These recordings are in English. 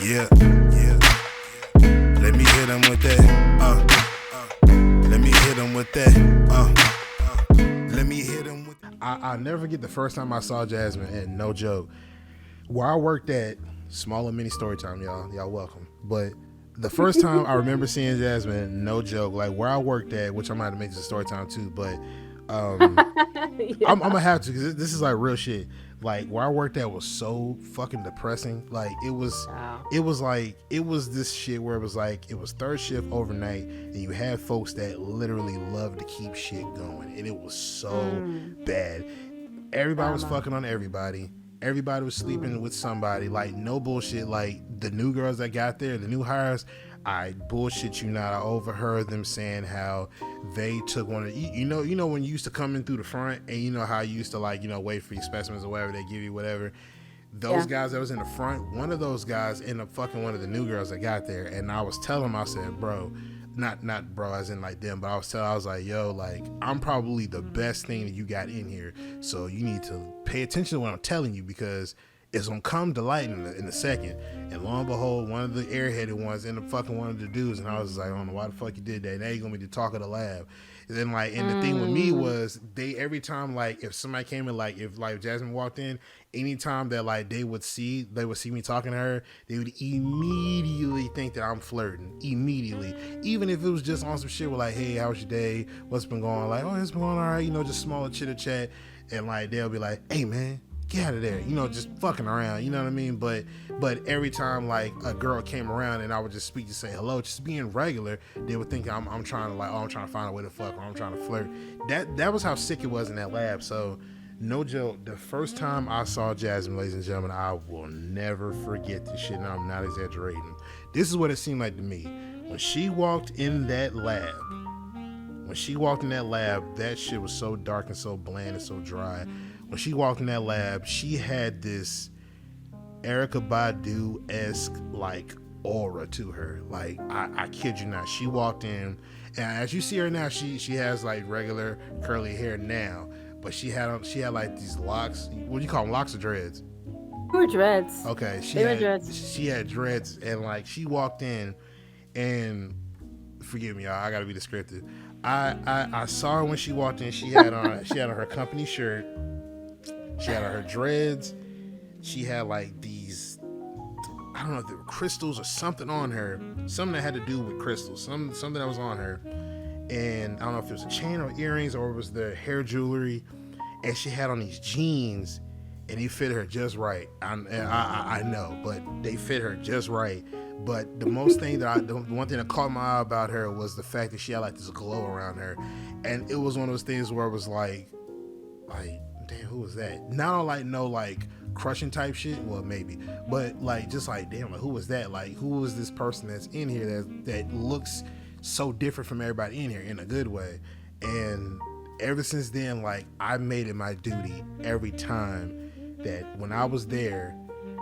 Yeah, yeah. Let me hit him with that. Let me hit him with that. Let me hit him with. I'll never forget the first time I saw Jasmine, and no joke, where I worked at, smaller mini Storytime, y'all welcome. But the first time I remember seeing Jasmine, no joke, like where I worked at, which I'm gonna have to make this a Storytime too, but Yeah. I'm gonna have to, because this is like real shit. Like where I worked at was so fucking depressing. Like it was this shit where it was like, it was third shift overnight, and you had folks that literally loved to keep shit going, and it was so bad. Everybody was fucking on everybody. Everybody was sleeping with somebody. Like no bullshit. Like the new girls that got there, the new hires, I bullshit you not, I overheard them saying how they took one of you know when you used to come in through the front, and you know how you used to, like, wait for your specimens or whatever they give you, whatever. Those guys that was in the front, one of those guys ended up fucking one of the new girls that got there, and I was telling him, I said, bro, not bro as in like them, but I was like, yo, like, I'm probably the best thing that you got in here, so you need to pay attention to what I'm telling you, because it's gonna come to light in a second. And lo and behold, one of the airheaded ones ended up fucking one of the dudes, and I was like, I don't know why the fuck you did that. Now you're gonna be the talk of the lab. And then, like, and the thing with me was, they, every time, like, if somebody came in, like, if like Jasmine walked in, anytime that like they would see me talking to her, they would immediately think that I'm flirting. Immediately. Even if it was just on some shit with like, hey, how was your day? What's been going on? Like, oh, it's been going all right, just smaller chitter chat. And like they'll be like, hey man, get out of there, just fucking around, you know what I mean? But every time like a girl came around and I would just speak to say hello, just being regular, they would think I'm trying to, like, oh, I'm trying to find a way to fuck, or I'm trying to flirt. That was how sick it was in that lab. So no joke, the first time I saw Jasmine, ladies and gentlemen, I will never forget this shit, and I'm not exaggerating. This is what it seemed like to me. When she walked in that lab, that shit was so dark and so bland and so dry. When she walked in that lab, she had this Erykah Badu-esque, like, aura to her. Like, I kid you not. She walked in, and as you see her now, she has like regular curly hair now, but she had like these locks. What do you call them, locks or dreads? They were dreads. Okay, They were dreads. She had dreads, and like she walked in, and forgive me, y'all, I gotta be descriptive. I saw her when she walked in. She had on her company shirt. She had on her dreads. She had like these, I don't know if they were crystals or something on her. Something that had to do with crystals. Something that was on her. And I don't know if it was a chain or earrings or it was the hair jewelry. And she had on these jeans, and they fit her just right. I know, but they fit her just right. But the one thing that caught my eye about her was the fact that she had like this glow around her. And it was one of those things where it was like, damn, who was that? Not like no like crushing type shit, well maybe, but like just like, damn, like, who was that? Like, who was this person that's in here that looks so different from everybody in here in a good way? And ever since then, like, I made it my duty every time that when I was there,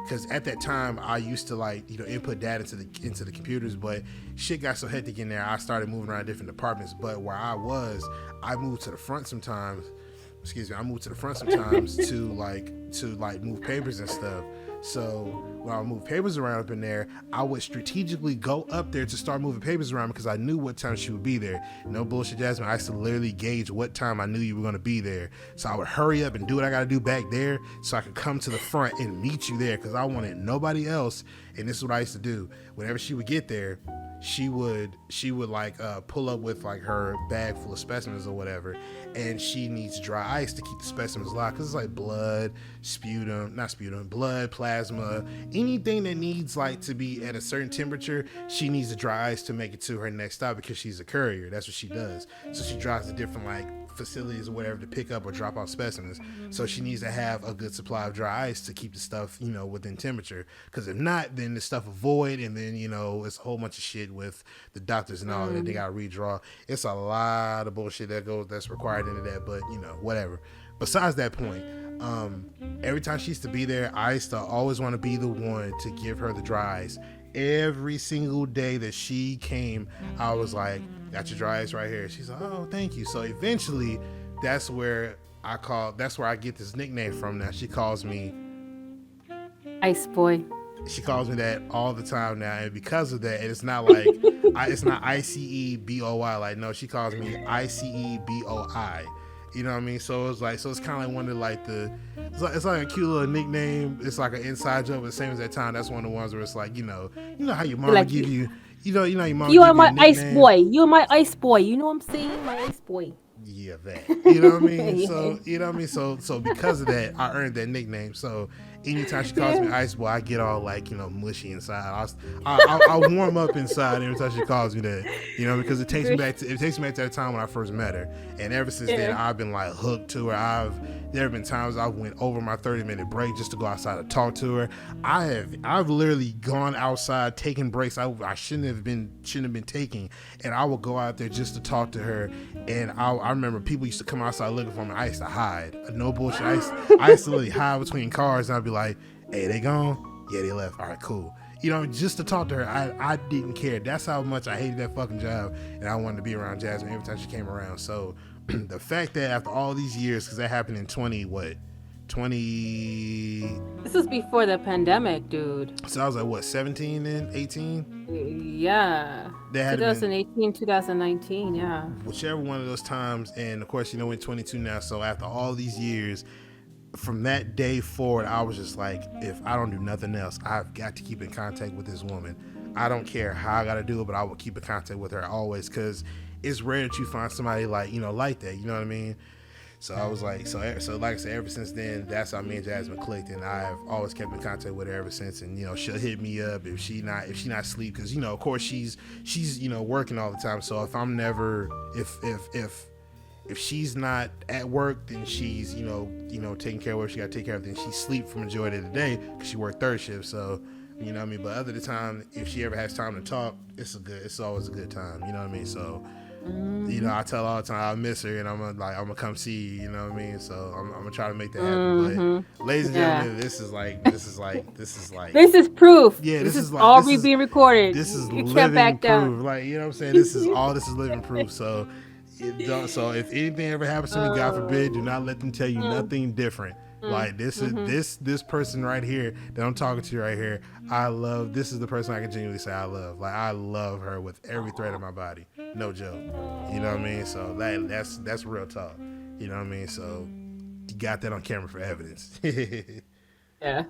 because at that time I used to like input data into the computers, but shit got so hectic in there, I started moving around different departments. But where I moved to the front sometimes. I moved to the front sometimes to move papers and stuff. So when I would move papers around up in there, I would strategically go up there to start moving papers around because I knew what time she would be there. No bullshit, Jasmine. I used to literally gauge what time I knew you were going to be there. So I would hurry up and do what I got to do back there so I could come to the front and meet you there, because I wanted nobody else. And this is what I used to do. Whenever she would get there, she would like pull up with like her bag full of specimens or whatever, and she needs dry ice to keep the specimens locked, because it's like blood, blood, plasma, anything that needs like to be at a certain temperature, she needs the dry ice to make it to her next stop, because she's a courier. That's what she does. So she drives to different like facilities or whatever to pick up or drop off specimens. So she needs to have a good supply of dry ice to keep the stuff within temperature, because if not, then the stuff will void, and then it's a whole bunch of shit with the doctors and all that they gotta redraw. It's a lot of bullshit that's required into that, but whatever. Besides that point, every time she used to be there, I used to always want to be the one to give her the dry ice. Every single day that she came, I was like, got your dry ice right here. She's like, oh, thank you. So eventually that's where I get this nickname from now. She calls me Ice Boy. She calls me that all the time now, and because of that, it's not like it's not ICEBOY. Like no, she calls me ICEBOI. You know what I mean? So it's like, so it's kind of like one of like it's like a cute little nickname. It's like an inside joke, but the same as that time. That's one of the ones where it's like, you know how your mama Like give you, you know, your mama you are give you a my ice nickname. boy. You are my ice boy. You know what I'm saying? My ice boy. Yeah, that. You know what I mean? Yeah. So you know what I mean? So because of that, I earned that nickname. So anytime she calls me Yeah. Ice Boy, I get all like, you know, mushy inside. I warm up inside every time she calls me that. You know, because it takes me back to that time when I first met her, and ever since then Yeah. I've been like hooked to her. There have been times I went over my 30-minute break just to go outside to talk to her. I've literally gone outside taking breaks I shouldn't have been taking, and I will go out there just to talk to her. And I remember people used to come outside looking for me. I used to hide. No bullshit. I used to literally hide between cars, and I'd be like, "Hey, they gone? Yeah, they left. All right, cool." You know, just to talk to her. I didn't care. That's how much I hated that fucking job, and I wanted to be around Jasmine every time she came around. So the fact that after all these years, because that happened in 20. This was before the pandemic, dude. So I was like, what, 17 and 18? Yeah. That had been 2018, 2019, yeah. whichever one of those times. And of course, you know, we're 22 now. So after all these years, from that day forward, I was just like, if I don't do nothing else, I've got to keep in contact with this woman. I don't care how I got to do it, but I will keep in contact with her always, because it's rare that you find somebody like, you know, like that. You know what I mean? So I was like, so like I said, ever since then, that's how me and Jasmine clicked, and I've always kept in contact with her ever since. And you know, she'll hit me up if she not asleep, because you know, of course, she's you know, working all the time. So if I'm never if she's not at work, then she's you know taking care of what she got to take care of. Then she sleep for majority of the day because she worked third shift. So you know what I mean. But other the time, if she ever has time to talk, it's always a good time. You know what I mean. So. You know, I tell her all the time I miss her, and I'm gonna come see you. You know what I mean? So I'm gonna try to make that happen. But ladies and gentlemen, this is proof. Yeah, this is like all being recorded. This is you living can't back proof. down. Like, you know what I'm saying? This is living proof. So so if anything ever happens to me, God forbid, do not let them tell you nothing different. Like this is this person right here that I'm talking to right here. This is the person I can genuinely say I love. Like I love her with every thread of my body. No joke. You know what I mean? So that's real talk. You know what I mean? So you got that on camera for evidence. Yeah.